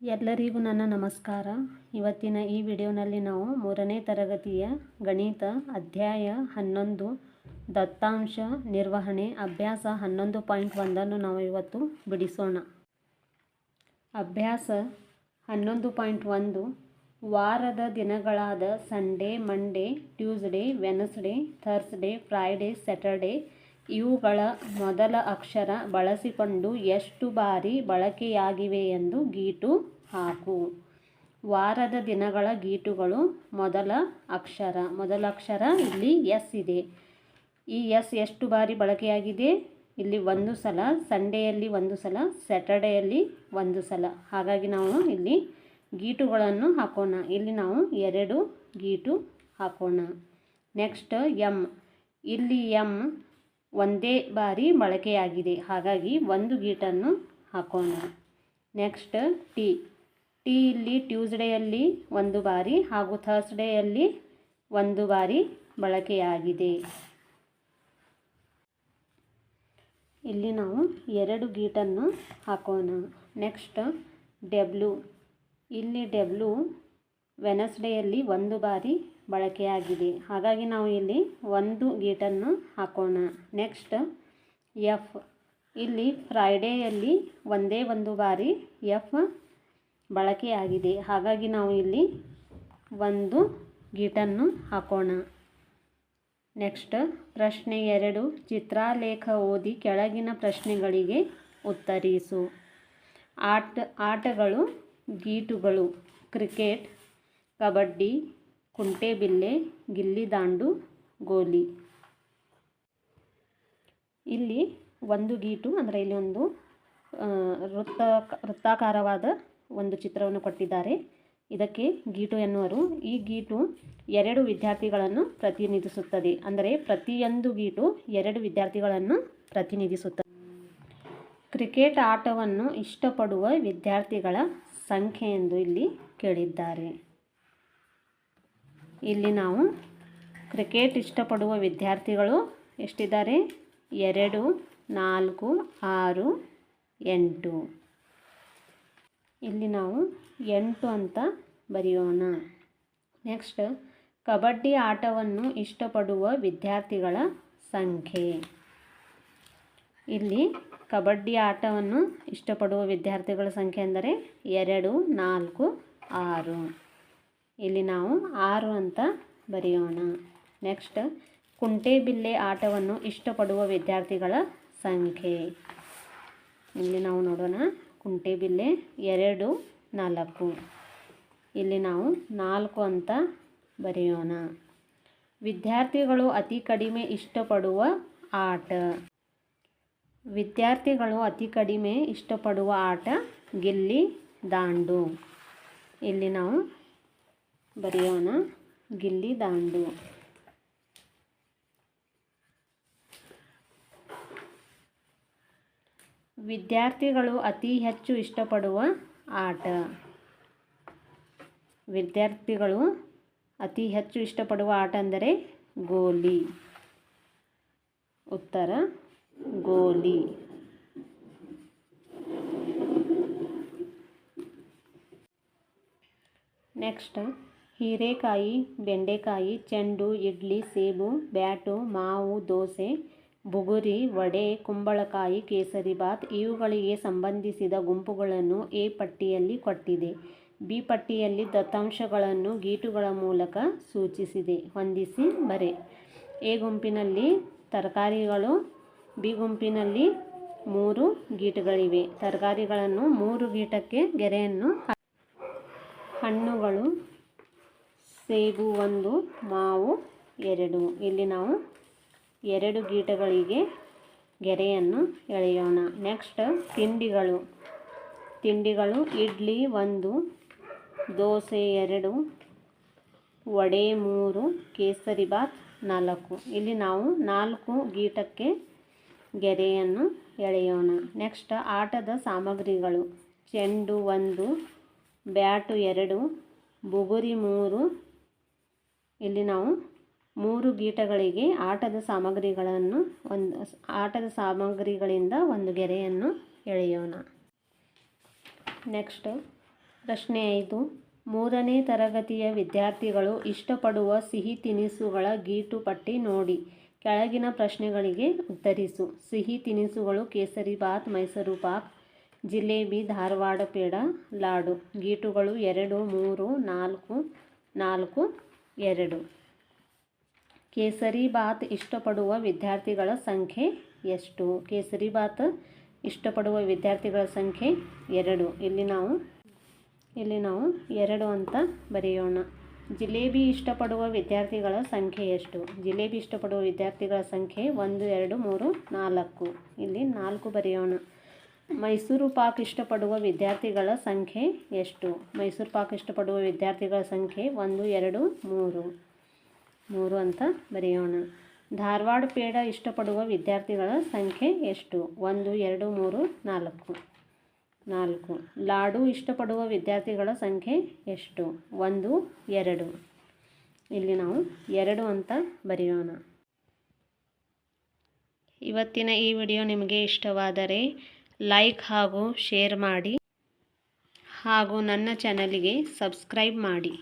ಎಲ್ಲರಿಗೂ ನನ್ನ ನಮಸ್ಕಾರ. ಇವತ್ತಿನ ಈ ವಿಡಿಯೋನಲ್ಲಿ ನಾವು 3ನೇ ತರಗತಿಯ ಗಣಿತ ಅಧ್ಯಾಯ 11 ದತ್ತಾಂಶ ನಿರ್ವಹಣೆ ಅಭ್ಯಾಸ 11.1 ನಾವು ಇವತ್ತು ಬಿಡಿಸೋಣ. ಅಭ್ಯಾಸ 11.1 ವಾರದ ದಿನಗಳಾದ Sunday, Monday, Tuesday, Wednesday, Thursday, Friday, Saturday ಇವುಗಳ ಮೊದಲ ಅಕ್ಷರ ಬಳಸಿಕೊಂಡು ಎಷ್ಟು ಬಾರಿ ಬಳಕೆಯಾಗಿವೆ ಎಂದು ಗೀಟು ಹಾಕು. ವಾರದ ದಿನಗಳ ಗೀಟುಗಳು ಮೊದಲ ಅಕ್ಷರ ಇಲ್ಲಿ ಎಸ್ ಇದೆ. ಈ ಎಸ್ ಎಷ್ಟು ಬಾರಿ ಬಳಕೆಯಾಗಿದೆ? ಇಲ್ಲಿ 1 ಸಲ, ಸಂಡೇಯಲ್ಲಿ 1 ಸಲ, ಸ್ಯಾಟರ್ಡೇಯಲ್ಲಿ 1 ಸಲ. ಹಾಗಾಗಿ ನಾವು ಇಲ್ಲಿ ಗೀಟುಗಳನ್ನು ಹಾಕೋಣ. ಇಲ್ಲಿ ನಾವು 2 ಗೀಟು ಹಾಕೋಣ. Next M. ಇಲ್ಲಿ ಎಮ್ ಒಂದೇ ಬಾರಿ ಬಳಕೆಯಾಗಿದೆ, ಹಾಗಾಗಿ 1 ಗೀಟನ್ನು ಹಾಕೋಣ. Next T. ಟಿ ಇಲ್ಲಿ ಟ್ಯೂಸ್ಡೇಯಲ್ಲಿ 1 ಬಾರಿ ಹಾಗೂ ಥರ್ಸ್ಡೇಯಲ್ಲಿ 1 ಬಾರಿ ಬಳಕೆಯಾಗಿದೆ. ಇಲ್ಲಿ ನಾವು 2 ಗೀಟನ್ನು ಹಾಕೋಣ. Next W. ಇಲ್ಲಿ ಡಬ್ಲ್ಯೂ ವೆನಸ್ಡೇಯಲ್ಲಿ 1 ಬಾರಿ ಬಳಕೆಯಾಗಿದೆ, ಹಾಗಾಗಿ ನಾವು ಇಲ್ಲಿ 1 ಗೀಟನ್ನು ಹಾಕೋಣ. Next F. ಇಲ್ಲಿ ಫ್ರೈಡೇಯಲ್ಲಿ ಒಂದೇ 1 ಬಾರಿ ಎಫ್ ಬಳಕೆಯಾಗಿದೆ, ಹಾಗಾಗಿ ನಾವು ಇಲ್ಲಿ 1 ಗೀಟನ್ನು ಹಾಕೋಣ. ನೆಕ್ಸ್ಟ್ ಪ್ರಶ್ನೆ 2. ಚಿತ್ರಾಲೇಖ ಓದಿ ಕೆಳಗಿನ ಪ್ರಶ್ನೆಗಳಿಗೆ ಉತ್ತರಿಸು. ಆಟಗಳು, ಗೀಟುಗಳು: ಕ್ರಿಕೆಟ್, ಕಬಡ್ಡಿ, ಕುಂಟೆಬಿಲ್ಲೆ, ಗಿಲ್ಲಿದಾಂಡು, ಗೋಲಿ. ಇಲ್ಲಿ 1 ಗೀಟು ಅಂದರೆ ಇಲ್ಲಿ ಒಂದು ವೃತ್ತಾಕಾರವಾದ ಒಂದು ಚಿತ್ರವನ್ನು ಕೊಟ್ಟಿದ್ದಾರೆ. ಇದಕ್ಕೆ ಗೀಟು ಎನ್ನುವರು. ಈ ಗೀಟು 2 ವಿದ್ಯಾರ್ಥಿಗಳನ್ನು ಪ್ರತಿನಿಧಿಸುತ್ತದೆ. ಅಂದರೆ ಪ್ರತಿಯೊಂದು ಗೀಟು 2 ವಿದ್ಯಾರ್ಥಿಗಳನ್ನು ಪ್ರತಿನಿಧಿಸುತ್ತದೆ. ಕ್ರಿಕೆಟ್ ಆಟವನ್ನು ಇಷ್ಟಪಡುವ ವಿದ್ಯಾರ್ಥಿಗಳ ಸಂಖ್ಯೆ ಎಂದು ಇಲ್ಲಿ ಕೇಳಿದ್ದಾರೆ. ಇಲ್ಲಿ ನಾವು ಕ್ರಿಕೆಟ್ ಇಷ್ಟಪಡುವ ವಿದ್ಯಾರ್ಥಿಗಳು ಎಷ್ಟಿದ್ದಾರೆ? 2, 4, 6, 8. ಇಲ್ಲಿ ನಾವು 8 ಅಂತ ಬರೆಯೋಣ. ನೆಕ್ಸ್ಟ್ ಕಬಡ್ಡಿ ಆಟವನ್ನು ಇಷ್ಟಪಡುವ ವಿದ್ಯಾರ್ಥಿಗಳ ಸಂಖ್ಯೆ. ಇಲ್ಲಿ ಕಬಡ್ಡಿ ಆಟವನ್ನು ಇಷ್ಟಪಡುವ ವಿದ್ಯಾರ್ಥಿಗಳ ಸಂಖ್ಯೆ ಅಂದರೆ 2, 4, 6. ಇಲ್ಲಿ ನಾವು 6 ಅಂತ ಬರೆಯೋಣ. ನೆಕ್ಸ್ಟ್ ಕುಂಟೆಬಿಲ್ಲೆ ಆಟವನ್ನು ಇಷ್ಟಪಡುವ ವಿದ್ಯಾರ್ಥಿಗಳ ಸಂಖ್ಯೆ. ಇಲ್ಲಿ ನಾವು ನೋಡೋಣ. ಕುಂಟೆಬಿಲ್ಲೆ 2, 4. ಇಲ್ಲಿ ನಾವು 4 ಅಂತ ಬರೆಯೋಣ. ವಿದ್ಯಾರ್ಥಿಗಳು ಅತಿ ಕಡಿಮೆ ಇಷ್ಟಪಡುವ ಆಟ. ವಿದ್ಯಾರ್ಥಿಗಳು ಅತಿ ಕಡಿಮೆ ಇಷ್ಟಪಡುವ ಆಟ ಗಿಲ್ಲಿ ದಾಂಡು. ಇಲ್ಲಿ ನಾವು ಬರೆಯೋಣ ಗಿಲ್ಲಿ ದಾಂಡು. ವಿದ್ಯಾರ್ಥಿಗಳು ಅತಿ ಹೆಚ್ಚು ಇಷ್ಟಪಡುವ ಆಟ. ವಿದ್ಯಾರ್ಥಿಗಳು ಅತಿ ಹೆಚ್ಚು ಇಷ್ಟಪಡುವ ಆಟ ಅಂದರೆ ಗೋಲಿ. ಉತ್ತರ ಗೋಲಿ. ನೆಕ್ಸ್ಟ್ ಹೀರೆಕಾಯಿ, ಬೆಂಡೆಕಾಯಿ, ಚೆಂಡು, ಇಡ್ಲಿ, ಸೇಬು, ಬ್ಯಾಟು, ಮಾವು, ದೋಸೆ, ಬುಗುರಿ, ವಡೆ, ಕುಂಬಳಕಾಯಿ, ಕೇಸರಿಬಾತ್ ಇವುಗಳಿಗೆ ಸಂಬಂಧಿಸಿದ ಗುಂಪುಗಳನ್ನು ಎ ಪಟ್ಟಿಯಲ್ಲಿ ಕೊಟ್ಟಿದೆ. ಬಿ ಪಟ್ಟಿಯಲ್ಲಿ ದತ್ತಾಂಶಗಳನ್ನು ಗೀಟುಗಳ ಮೂಲಕ ಸೂಚಿಸಿದೆ. ಹೊಂದಿಸಿ ಬರೆ. ಎ ಗುಂಪಿನಲ್ಲಿ ತರಕಾರಿಗಳು, ಬಿ ಗುಂಪಿನಲ್ಲಿ 3 ಗೀಟುಗಳಿವೆ. ತರಕಾರಿಗಳನ್ನು 3 ಗೀಟಕ್ಕೆ ಗೆರೆಯನ್ನು ಹಣ್ಣುಗಳು ಸೇಬು 1, ಮಾವು 2. ಇಲ್ಲಿ ನಾವು 2 ಗೀಟಗಳಿಗೆ ಗೆರೆಯನ್ನು ಎಳೆಯೋಣ. ನೆಕ್ಸ್ಟ್ ತಿಂಡಿಗಳು ಇಡ್ಲಿ 1, ದೋಸೆ 2, ವಡೆ 3, ಕೇಸರಿಬಾತ್ 4. ಇಲ್ಲಿ ನಾವು 4 ಗೀಟಕ್ಕೆ ಗೆರೆಯನ್ನು ಎಳೆಯೋಣ. ನೆಕ್ಸ್ಟ್ ಆಟದ ಸಾಮಗ್ರಿಗಳು: ಚೆಂಡು 1, ಬ್ಯಾಟು 2, ಬುಗುರಿ 3. ಇಲ್ಲಿ ನಾವು 3 ಗೀಟಗಳಿಗೆ ಆಟದ ಸಾಮಗ್ರಿಗಳಿಂದ ಒಂದು ಗೆರೆಯನ್ನು ಎಳೆಯೋಣ. ನೆಕ್ಸ್ಟ್ ಪ್ರಶ್ನೆ 5. 3ನೇ ತರಗತಿಯ ವಿದ್ಯಾರ್ಥಿಗಳು ಇಷ್ಟಪಡುವ ಸಿಹಿ ತಿನಿಸುಗಳ ಗೀಟು ಪಟ್ಟಿ ನೋಡಿ. ಕೆಳಗಿನ ಪ್ರಶ್ನೆಗಳಿಗೆ ಉತ್ತರಿಸು. ಸಿಹಿ ತಿನಿಸುಗಳು ಕೇಸರಿ ಬಾತ್, ಮೈಸೂರು ಪಾಕ್, ಜಿಲೇಬಿ, ಧಾರವಾಡ ಪೇಡ, ಲಾಡು. ಗೀಟುಗಳು 2, 3, 4, 4, 2. ಕೇಸರಿ ಬಾತ್ ಇಷ್ಟಪಡುವ ವಿದ್ಯಾರ್ಥಿಗಳ ಸಂಖ್ಯೆ ಎಷ್ಟು? ಕೇಸರಿ ಬಾತ್ ಇಷ್ಟಪಡುವ ವಿದ್ಯಾರ್ಥಿಗಳ ಸಂಖ್ಯೆ 2. ಇಲ್ಲಿ ನಾವು 2 ಅಂತ ಬರೆಯೋಣ. ಜಿಲೇಬಿ ಇಷ್ಟಪಡುವ ವಿದ್ಯಾರ್ಥಿಗಳ ಸಂಖ್ಯೆ ಎಷ್ಟು? ಜಿಲೇಬಿ ಇಷ್ಟಪಡುವ ವಿದ್ಯಾರ್ಥಿಗಳ ಸಂಖ್ಯೆ 1, 2, 3, 4. ಇಲ್ಲಿ 4 ಬರೆಯೋಣ. ಮೈಸೂರು ಪಾಕ್ ಇಷ್ಟಪಡುವ ವಿದ್ಯಾರ್ಥಿಗಳ ಸಂಖ್ಯೆ ಎಷ್ಟು? ಮೈಸೂರು ಪಾಕ್ ಇಷ್ಟಪಡುವ ವಿದ್ಯಾರ್ಥಿಗಳ ಸಂಖ್ಯೆ 1, 2, 3. 3 ಅಂತ ಬರೆಯೋಣ. ಧಾರವಾಡ ಪೇಡ ಇಷ್ಟಪಡುವ ವಿದ್ಯಾರ್ಥಿಗಳ ಸಂಖ್ಯೆ ಎಷ್ಟು? 1, 2, 3, 4. 4. ಲಾಡು ಇಷ್ಟಪಡುವ ವಿದ್ಯಾರ್ಥಿಗಳ ಸಂಖ್ಯೆ ಎಷ್ಟು? 1, 2. ಇಲ್ಲಿ ನಾವು 2 ಅಂತ ಬರೆಯೋಣ. ಇವತ್ತಿನ ಈ ವಿಡಿಯೋ ನಿಮಗೆ ಇಷ್ಟವಾದರೆ ಲೈಕ್ ಹಾಗೂ ಶೇರ್ ಮಾಡಿ ಹಾಗೂ ನನ್ನ ಚಾನಲಿಗೆ ಸಬ್ಸ್ಕ್ರೈಬ್ ಮಾಡಿ.